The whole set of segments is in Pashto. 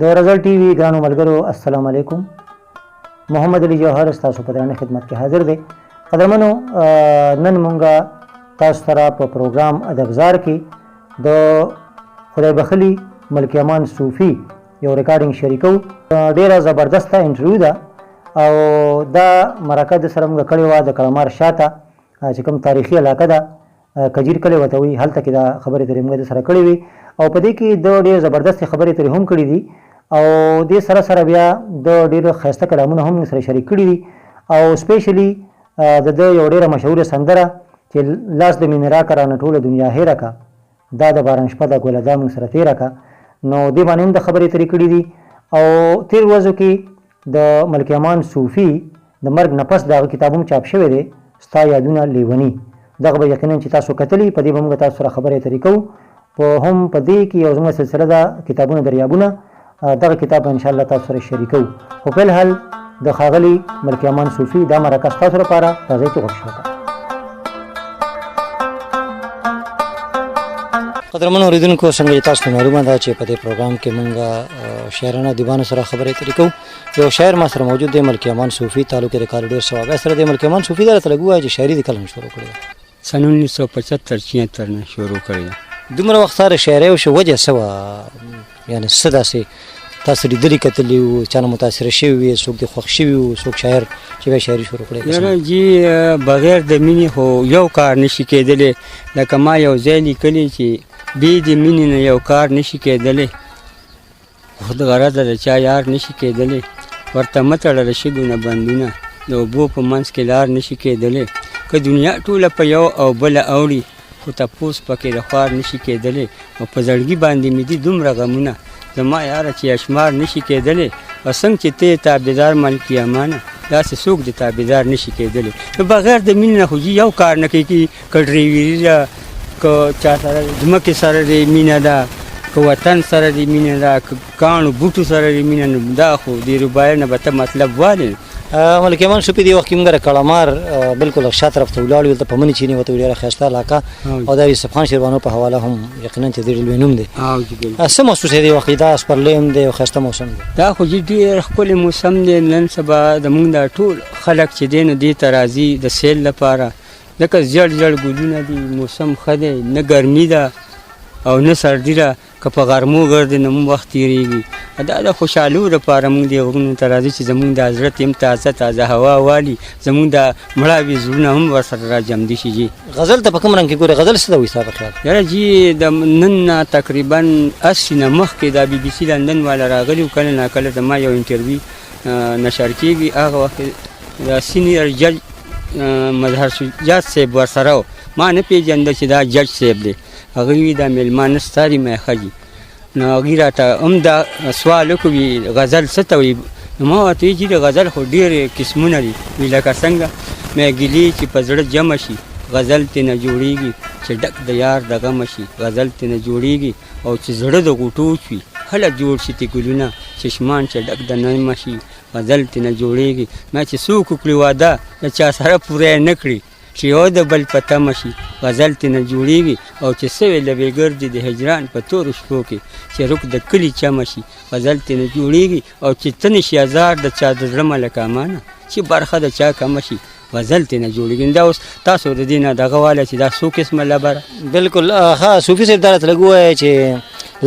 د رزلټ ټي وي ګرانو ملګرو السلام علیکم. محمد علي جوهر ستاسو په درنه خدمت کې حاضر دی. قدرمنو نن مونږه تاسو سره په پروګرام ادبزار کې د خدای بخلي ملک امان صوفي یو ریکارډینګ شریکو. ډیره زبردسته انټرویو ده او دا مرکه د سره مونږ کړې وه د کړمار شاته چې کوم تاریخي علاقه ده کجیر کلی ورته وایي، هلته کې دا خبرې ترې مونږ د سره کړې وي او په دې کې د ډېر زبردستې خبرې ترې هم کړي دي او دې سره سره بیا د ډېر ښایسته کلامونه هم سره شریک کړي دي او سپیشلی د ده یو ډېره مشهوره سندره چې لاس د مینې راکه رانه ټوله دنیا هېره که، دا د باران شپه ده ګله دا مونږ سره تېره که، نو دې باندې هم د خبرې ترې کړي دي. او تېر ورځو کې د ملک امان صوفي د مرګ نه پس د هغه کتاب هم چاپ شوی دی، ستا یادونه لیوني. دغه به یقینا چې تاسو کتلي، په دې به موږ تاسو سره خبرې اترې کوو. په هم په دې کې یو زموږ سلسله ده کتابونه دریابونه، دغه کتاب به انشاءالله تاسو سره شریکو. خو په الحال د ښاغلي ملک امان صوفي دا مرکه ستاسو لپاره راځئ چې غوږ شو. قدرمنو اورېدونکو، څنګه چې تاسو ته معلومه ده چې په دې پروګرام کې موږ شاعرانو ادیبانو سره خبرې اترې کوو. یو شاعر ما سره موجود دی ملک امان صوفي، تعلق یې د کال ډېر ثواب سره دی. ملک امان صوفي دا راته لږ ووایه چې شاعري دې کله نه شروع کړې ده؟ سن 1975-76 نه شروع کړې ده. دومره وخت سره شاعري وشو، وجه څه وه؟ یعنې څه داسې تاسو لیدلي کتلي وو، چا نه متاثره شوي وي، څوک دې خوښ شوي وو، څوک شاعر چې بیا شاعري شروع کړې؟ یاره جي بغیر د مینې خو یو کار نشي کېدلی. لکه ما یو ځای لیکلی چې بې د مینې نه یو کار نشي کېدلی، خود غرضه د چا یار نشي کېدلی، ورته مه تړله شګو نه بندونه، د اوبو په منځ کې لار نشي کېدلی. که دنیا ټوله په یو او بله اوړي، خو تپوس پکې د خوار نشي کېدلی. او په زړګي باندې مې دي دومره غمونه، زما یاره چې اشمار نشي کېدلی. او څنګه چې ته یې تابعدار ملکي امانه، داسې څوک د تابعدار نشي کېدلی. نو بغیر د مینې نه خو یو کار نه کوي. که ډریوري ده، که چا سره ځمکې سره دې مینه ده، که وطن سره دې مینه ده، که کاڼو بوټو سره دې مینه، نو دا خو دې رباعي نه به ته مطلب والې. ملک امان صوفي دې وخت کې موږ کړمار بالکل شا طرف ته ولاړ یو، ته په مني چیني ورته ډېره ښایسته علاقه او د یوسف خان شیروانو په حواله هم یقینا چې ډېر لوی نوم دی. څه محسوس دی وخت دا سپرلی هم دی او ښایسته موسم دی؟ دا خو ډېر ښکلی موسم دی. نن سبا زمونږ دا ټول خلک چې دی نو دې ته راځي د سیل لپاره، ځکه زیړ زیړ ګلونه دي، موسم ښه دی، نه ګرمي ده او نه سردي ده. که په غرمو ګرځې نو موږ وخت تېرېږي. دا د خوشحالو لپاره موږ دې غرونو ته راځو چې زموږ دا زړه ته هم تازه تازه هوا والي، زموږ دا مړاوي زړونه هم ورسره راجمدي شي. جي غزل ته په کوم رنګ کې ګورې؟ غزل څه ته وایي ستا په خیال؟ یاره جي د نن نه تقریبا 80 نه مخکې دا BBC لندن والا راغلي وو، کله ناکله د ما یو انټرویو نشر کېږي. هغه وخت د سینیر جج مظهر شجاعت صاحب ورسره و، ما نه پېژانده چې دا جج صاحب دی. هغه وي دا میلمانه ستا دي میخه دي. نو هغوی راته هم دا سوال وکړي غزل څه ته وایي. نو ما ورته وایي چې د غزل خو ډېرې قسمونه دي. وي لکه څنګه میګلي چې په زړه جمع شي، غزل ترېنه جوړېږي. چې ډک د یار د غمه شي، غزل ترېنه جوړېږي. او چې زړه د غوټو شي، هله جوړ شي تی ګلونه، چشمان چې ډک د نرمه شي، غزل ترېنه جوړېږي. ما چې څوک وکړي واده د چا سره پوره یې نه کړي، چې یو د بل په تمه شي، غزل ترېنه جوړېږي. او چې سوې لبې ګرځي د هجران په تورو شپو کې، چې رک د کلي چمه شي، غزل ترېنه جوړېږي. او چې تنې شي ازار د چا د زړه ملک امانه، چې برخه د چا کمه شي، غزل ترېنه جوړېږي. دا اوس تاسو د دې نه دغه واله چې دا څو قسمه لبره. بالکل ها صوفي صاحب دا راته لږ ووایه چې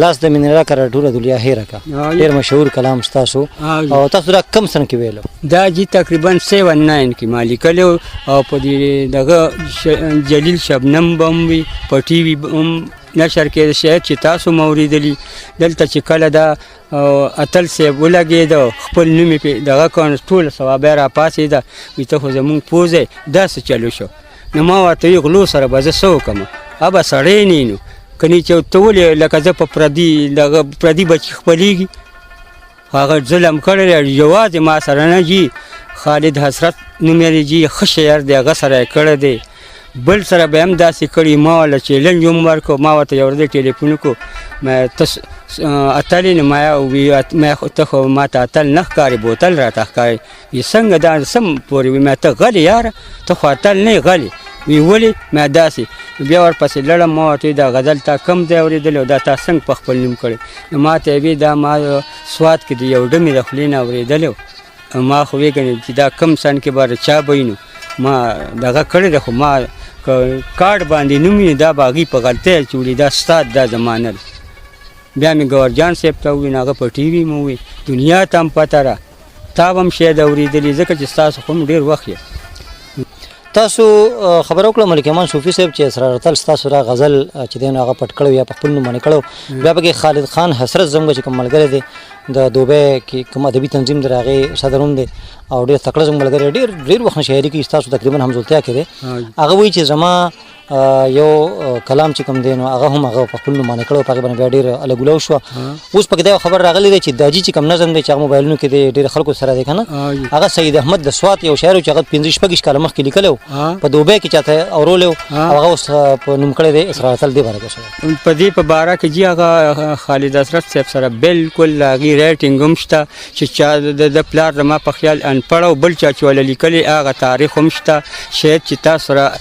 لاس د مینې راکه ټوله دنیا هېره که، ډېر مشهور کلام ستاسو او تاسو دا کم سن کې ویلو؟ دا جي تقریبا 79 کې ما لیکلی و. او په دې دغه جلیل شبنم به هم وي، په ټي وي هم نشر کېده. شاید چې تاسو مو اورېدلي. دلته چې کله دا اتل صاحب ولګېده، خپل نوم یې دغه کړ، ټوله ثوابه راپاڅېده، وایي ته خو زمونږ پوځی داسې چلو شو. نو ما ورته وایي غلو سره به زه څه وکړم؟ ابه سړی نه نو کنی چې ته ولې لکه زه په پردي بچي خپلېږي، هغه ظلم کړی دی. یوازې ما سره نه جي، خالد حسرت نومېږي جي، ښه شاعر دی، هغه سره یې کړی دی. بل سره به هم داسې کړي. ما ورله چیلنج هم ورکړو، ما ورته یو ورځ ټلیفون وکړو، ته اتل یې؟ نو ما ته خو ما ته اتل نه ښکاري، بوتل راته ښکاري. وي څنګه دا سم پورې؟ وي ما ته غلې یاره، ته خو اتل نه یې، غلې. وی ولې ما داسې بیا ورپسې لړم ما ورته دا غزل تا کم ځای اورېدلی او دا تا څنګه په خپل نوم کړی نو ما ته یې دا ما سوات کې د یو ډمې د خولې نه اورېدلی ما خو ویې چې دا کم سن کې به چا به نو ما دغه کړی دی خو ما کارډ باندې نوم یې دا به هغوی په غلطۍ اچولي دا ستا دا زمانه ده بیا مې ګورجان صاحب ته وویل هغه په ټي وي مې وویل دنیا ته هم پته را تا به هم شاید اورېدلي ځکه چې ستاسو خو هم ډېر وخت یې تاسو خبره وکړه ملک امان صوفي صاحب چې اسرار رتل ستاسو را غزل چې دی نو هغه پټ کړی یا په خپل نوم باندې کړی بیا پکې خالد خان حسرت زموږ چې کوم ملګری دی د دوبۍ کې کوم ادبي تنظیم دی هغې صدر هم دی او ډېر تکړه زموږ ملګری ډېر وخت نه شاعري کوي ستاسو تقریبا همزولتیا کې دی هغه وایي چې زما یو کلام چې کوم دی نو هغه هم هغه په خپل نوم باندې کړی په هغې باندې بیا ډېر الګوله وشوه اوس پکې دا یو خبر راغلی دی چې داجي چې کوم نظم دی چې هغه موبایلونو کې دی ډېر خلکو سره دی که نه هغه سید احمد د سوات یو شاعر و چې هغه 15-16 کاله مخکې لیکلی و په دوبۍ کې چاته اورولی و او هغه اوس په نوم کړی دی اسرار رتل دې باره کې شوی په دې په باره کې جي هغه خالد حسرت صاحب سره بالکل هغې رایټینګ هم شته چې چا د پلار زما په خیال انپړ او بل چا چې وله لیکلی هغه تاریخ هم شته شاید چې تا سره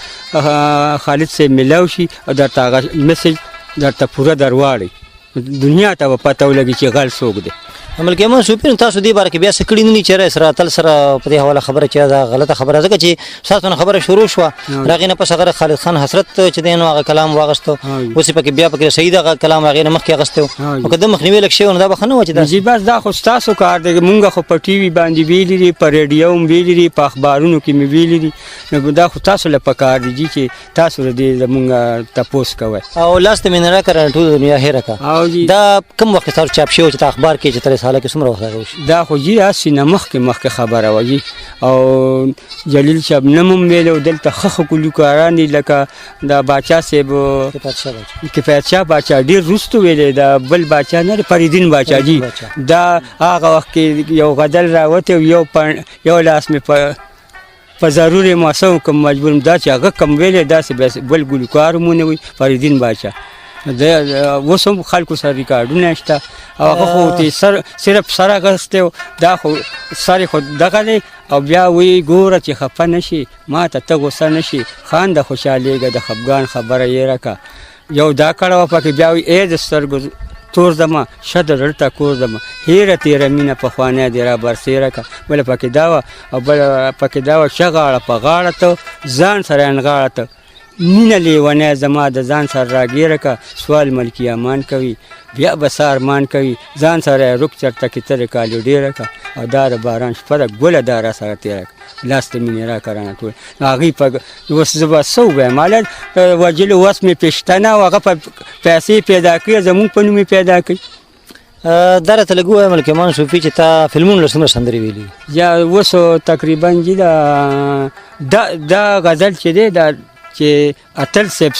خالد صاحب میلاو شي او درته هغه میسج درته پوره در واړئ دنیا ته به پته ولګي چې غل څوک دی ملک امان صوفي نو تاسو دې باره کې بیا څه کړي نه دي چېرې اسرار رتل سره په دې حواله خبره چې دا غلطه خبره ځکه چې ستاسو نه خبره شروع شوه د هغې نه پس هغه خالد خان حسرت چې دی نو هغه کلام واغېسته اوس یې پکې بیا پکې صحیح هغه کلام هغې نه مخکې اخیستی و نو که ده مخنیوی لږ شوی نو دا به ښه نه وه چې جی بس دا خو ستاسو کار دی مونږ خو په ټي وي باندې ویلي دي په ریډیو هم ویلي دي په اخبارونو کې مې ویلي دي نو دا خو تاسو له پکار دي جي چې تاسو د دې زمونږ تپوس کوئ او لاس ته مې نه راکړه ټوله دنیا هېره کړه دا کوم وخت تاسو چاپ شوی چې ته اخبار کې چې تر ساله کې څومره وخت دا خو جی هسې نه مخکې خبره وه جي او جلیل شبنم هم ویلی دلته ښه ګلوکاران دي لکه دا باچا صاحب کفایت شاه باچا ډېر وروستو ویلی دا بل باچا نه دی فریدین باچا جي دا هغه وخت کې یو غزل راوتی یو لاس مې په ضرور یې موسه کوم مجبور دا چې هغه کم ویلی داسې بل ګلوکار هم ونه وي فریدین باچا اوس هم خلکو سره ریکارډونه شته او هغه خو صرف سر اخیستی و دا خو سر یې خو دغه دی او بیا وایي ګوره چې خفه نه شي ما ته ته غوسه نه شي خانده خوشحالېږه د خفګان خبره یې راکړه یو دا کړه وه پکې بیا وایي ای د سترګو تور زما شه د زړه ټکور زما هېره تېره مینه پخوانۍ دې را برسېره کړه بله پکې دا وه او بله پکې دا وه شه غاړه په غاړه ته ځان سره انغاړه ته مینه لیونی زما د ځان سره راګیره که سوال ملکي امان کوي بیا به سه ارمان کوي ځان سره رک چرته کې ترې کالو ډېره که او دا د باران شپه ده ګله دا را سره تېره که لاس ته مینې را کرانه ټول نو هغوی په اوس زه به څه ووایم حالت وجلو اوس مې پېشته نه او هغه په پیسې پیدا کوي زمونږ په نوم یې پیدا کوي دا راته لږ ووایه ملک امان صوفي چې تا فلمونو له څومره سندرې ویلي یا اوس تقریبا جي دا غزل چې دی دا چې اتل صاحب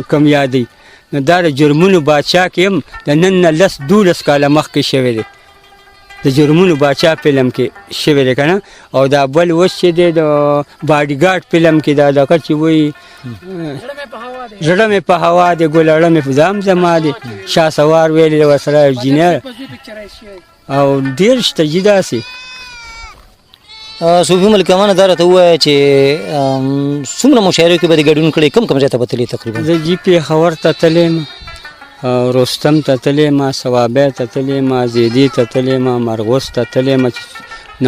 کم یادوي نو دا د جرمونو باچا کې هم د نن نه 10-12 کاله مخکې شوی دی د جرمونو باچا فلم کې شوی دی که نه او دا بل اوس چې دی د باډي ګارډ فلم کې دا دغه چې وایي زړه مې په هوا دی ګلړه مې په ځام زما دی شاه سوار ویلي دی ورسره انجینر او ډېر شته جي داسې صوفي ملک امان دا راته ووایه چې څومره مشاعرو کې به دې ګډون کړی کوم ځای ته به تللې تقریبا زه جي پېښور ته تللی یم رستم ته تللی یم صوابی ته تللی یم زیدي ته تللی یم مرغوس ته تللی یم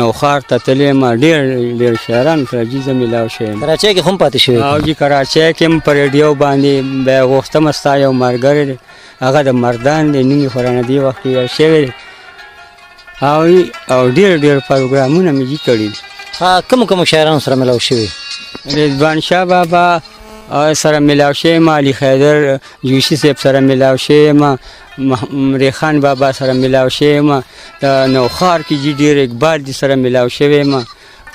نوخار ته تللی یم ډېر شاعران سره جي زه میلاو شوی یم کراچۍ کې هم پاتې شوی او جي کراچۍ کې هم په ریډیو باندې بیا غوښتمه ستا یو ملګری دی هغه د مردان دی نوم یې خو رانه دې وخت کې شوی دی او ډېر پروګرامونه مې جي کړي دي کومو شاعرانو سره ملاو شوي رضوان شاه بابا سره ملاو شوی یم علي خیدر جوشي صاحب سره ملاو شوی یم ریحان بابا سره ملاو شوی یم د نوخار کې جي ډېر اقبال دي سره ملاو شوی یم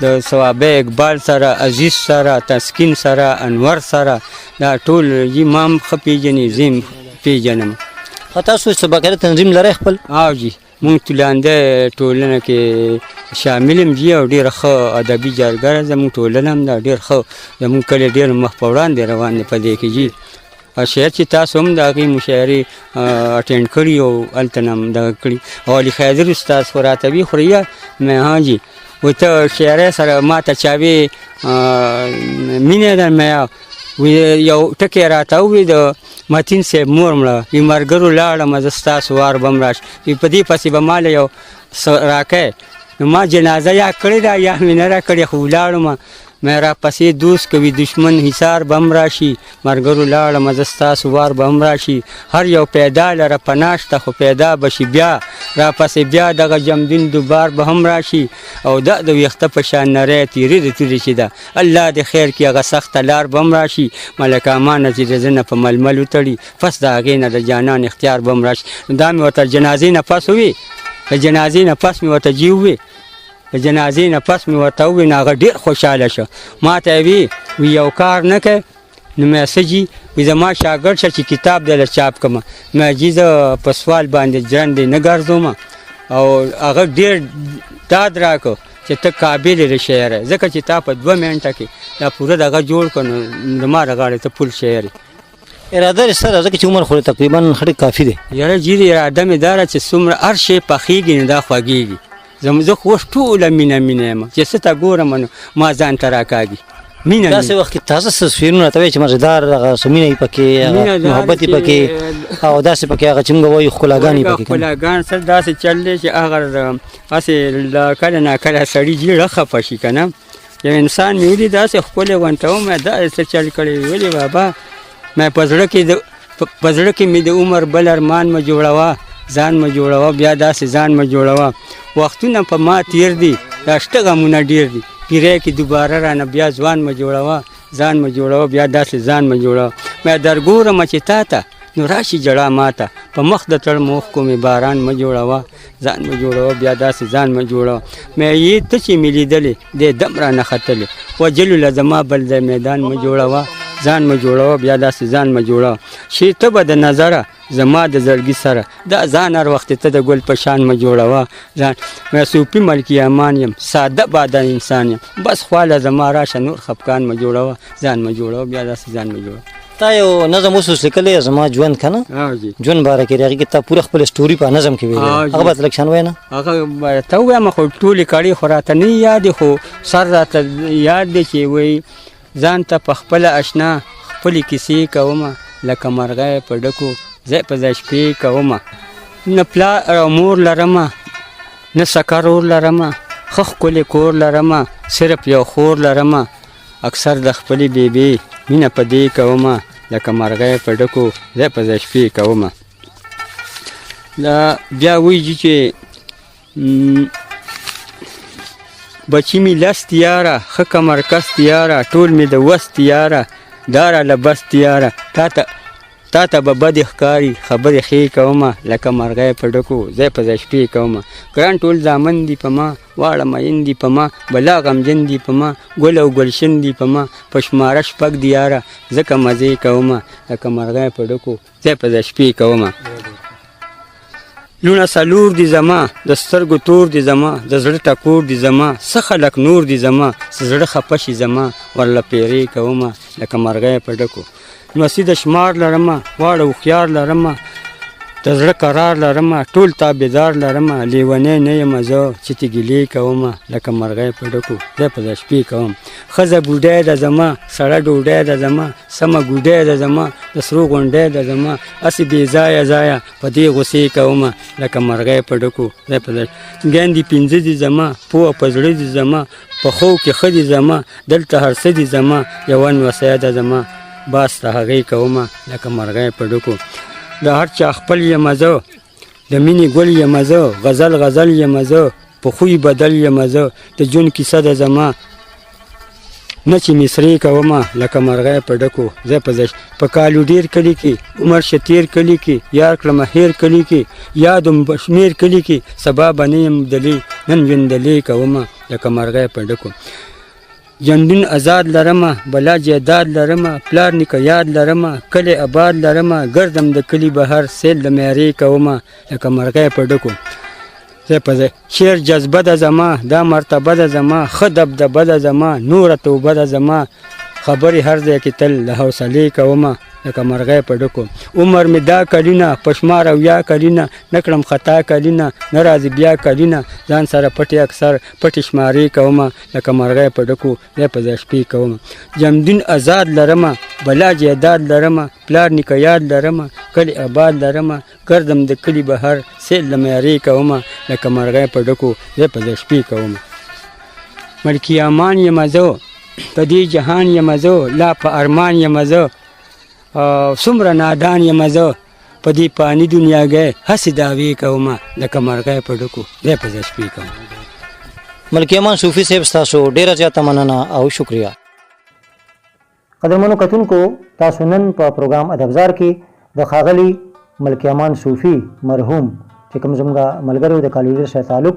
د صوابی اقبال سره عزیز سره تسکین سره انور سره دا ټول جي ما هم ښه پېژني زه هم پېژنم تاسو څه باقاعده تنظیم لرئ خپل او جي مونږ تولانده ټولنه کې شامل یم جي او ډېره ښه ادبي جرګه زمونږ ټولنه هم ده ډېر ښه زمونږ کلی ډېر مخ په وړاندې روان دی په دې کې جي شاید چې تاسو هم د هغې مشاعرې اټینډ کړي او هلته نه هم دغه کړي او علي خیدر استاد خو راته وي خو ریا مې ها جي و ته شاعرۍ سره ما ته چا وی مینه درمه یو ټکی راته ووی د متین صاحب مور مړه وي مرګرو لاړم زه ستاسو وار به هم راشي په دې پسې به ماله یو راکی نو ما جنازه یا کړې ده یا مې نه راکړې خو ولاړم مې راپسې دوست کوي دشمن حصار به هم راشي مرګرو لاړم زه ستاسو وار به هم راشي هر یو پیدا لره پناه شته خو پیدا به شي بیا راپسې بیا دغه جمدین دوبار به هم راشي او دا د ویښته په شان نری تیرې د تورې چې ده الله دې خیر کړي هغه سخته لار به هم راشي ملک امانه چې د زه نه په ململ وتړي پس د هغې نه د جانان اختیار به هم راشي دا مې ورته جنازې نه پس ووي د جنازې نه پس مې ورته جي ووي د جنازې نه پس مې ورته ووي نو هغه ډېر خوشحاله شو ما ته یې وي یو کار نه کوې نو مې څه جي وي زما شاګرد شه چې کتاب دله چاپ کړمه مې جي زه په سوال باندې ژرندې نه ګرځوم او هغه ډېر داد راکړو چې ته قابل یې د شعر ځکه چې تا په 2 منټه کې دا پوره دغه جوړ کړو نو زما د غاړې ته پول شعر اراده لري سره ځکه چې عمر خو تقریبا خړې کافي دی یاره جیرې اراده مې دا ده چې څومره هر شی پخېږي نو دا خوږېږي زه خو اوس ټوله مینه یم چې څه ته ګورم نو ما ځان ته راکاږي مینه داسې وخت کې تازه تصویرونه راته وایي چې مزېدار هغه څه مینه یې پکې هغه محبت یې پکې او داسې پکې هغه چې موږ وایو ښکلاګانې پکې ښکلاګان سر داسې چل دی چې هغه هسې کله ناکله سړي زړه خفه شي که نه یو انسان مې ولي داسې ښکلی غونته وم داسې څه چل کړی ولې بابا مې په زړه کې مې د عمر بل ارمان مه جوړوه ځان مه جوړوه بیا داسې ځان مه جوړوه وختونه په ما تیر دي دا شته غمونه ډېر دي پیری کې دوباره رانه بیا ځوان مه جوړوه ځان مه جوړوه بیا داسې ځان مه جوړوه مې درګورمه چې تا ته نو راشي جړه ماته په مخ د تړم اوښکو مې باران مه جوړوه ځان مه جوړوه بیا داسې ځان مه جوړوه مې یې ته چې مې لیدلې دې دم رانه ختلې وجلو له زما بل ځای میدان مه جوړوه ځان مه جوړوه بیا داسې ځان مه جوړوه شي ته به د نظره زما د زړګي سره دا ځان هر وخت ته د ګل په شان مه جوړوه ځان مې صوفي ملکي امان یم ساده باده انسان یم بس خواله زما راشه نور خفقان مه جوړوه ځان مه جوړوه بیا داسې ځان مه جوړوه تا یو نظم اوس لیکلی زما ژوند که نه ژوند باره کې د هغې کې تا پوره خپل سټوري په نظم کې ویلې هغه به لږ شان وایه نه هغه ته ووایم خو ټولې کړي خو راته نه یاد دي خو سر راته یاد دی چې وایي ځان ته په خپله اشنا خپلې کیسې کومه لکه مرغۍ په ډکو ځای په ځای شپې کومه نه پلار او مور لرمه نه سکر اور لرمه ښه ښکلی کور لرمه صرف یو خور لرمه اکثر د خپلې بیبي مینه په دې کومه لکه مرغۍ په ډکو ځای په ځای شپې کومه دا بیا وایي چې بچی می لست یاره ښه کمرکس یاره ټول می د وست یاره داره له بست یاره تا ته به بدې ښکاري خبرې ښې کومه لکه مرغۍ په ډکو ځای په ځای شپې کومه ګران ټول زامن دي په ما واړه مین دي په ما بلا غمجن دي په ما ګل او ګلشن دي په ما په شماره شپږ دي یاره ځکه مزې کومه لکه مرغۍ په ډکو ځای په ځای شپې کومه لونه څلور دي زما د سترګو تور دي زما د زړه ټکور دي زما څه خلک نور دي زما څه زړه خفه شي زما ورله پیرې کومه لکه مرغۍ په ډکو لمسي د شمار لرمه واړه هوښیار لرمه د زړه قرار لرمه ټول تابعدار لرمه لیونی نه یم زه چې ته ګیلې کومه لکه مرغۍ په ډکو ځای په ځای شپې کوم ښځه بوډۍ ده زما سړه ډوډۍ ده زما سمه ګوډۍ ده زما د سرو غونډۍ ده زما هسې بې ځایه ځایه په دې غوسې کومه لکه مرغۍ په ډکو ځای په ځای ګاندې پنځه دي زما پوه په زړه دي زما په خوب کې ښه دي زما دلته هر څه دي زما یوه نوسۍ ده زما باس ته هغې کومه لکه مرغۍ په ډکو د هر چا خپل یم زه د مینې ګل یم زه غزل یم زه په خوی بدل یم زه د ژوند کیسه ده زما نه چې مصرې کومه لکه مرغۍ په ډکو ځای په ځای په کالو ډېر کلي کې عمر شه تېر کلي کې یار کړمه هېر کلي کې یادم بشمېر کلي کې سبا به نه یم دلې نن ویندلې کومه لکه مرغۍ په ډکو جندون آزاد لرمه بلا جیداد لرمه پلار نیکه یاد لرمه کلی آباد لرمه ګرځم د کلي بهر سیل د معیارې کومه لکه مرغۍ په ډکو ځای په ځای شعر جذبه ده زما دا مرتبه ده زما ښه دبدبه ده زما نوره توبه ده زما خبرې هر ځای کې تل د حوصلې کومه لکه مرغۍ په ډکو عمر مې دا کلونه په شمار اویا کلونه نه کړم خطا کلونه نه راځي بیا کلونه ځان سره پټې اکثر پټې شمارې کومه لکه مرغۍ په ډکو دی په ځای شپې کومه جمدون آزاد لرمه بلا جیداد لرمه پلار نیکه یاد لرمه کلي آباد لرمه ګردم د کلي بهر سیل له معیارې کومه لکه مرغۍ په ډکو دی په ځای شپې کومه ملکي امان یم زه په دې جهان یم زه لا په ارمان یم زه څومره نادان یم زه په دې پانی دنیاګۍ هسې دعوې کومه لکه مرغۍ په ډکو دی په ځای شپې کومه ملکي امان صوفي صاحب ستاسو ډیره زیاته مننه او شکریه. قدرمنو کتونکو تاسو نن په پروګرام ادبزار کې د ښاغلي ملکي امان صوفي مرحوم چې کوم زموږ ملګرو د کالوري سره تعلق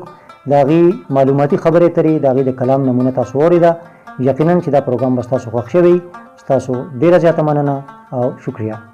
د هغې معلوماتي خبرې اترې د هغې د کلام نمونه تاسو واورېده. یقینا چې دا پروګرام به ستاسو خوښ شوی. ستاسو ډیره زیاته مننه او شکریه.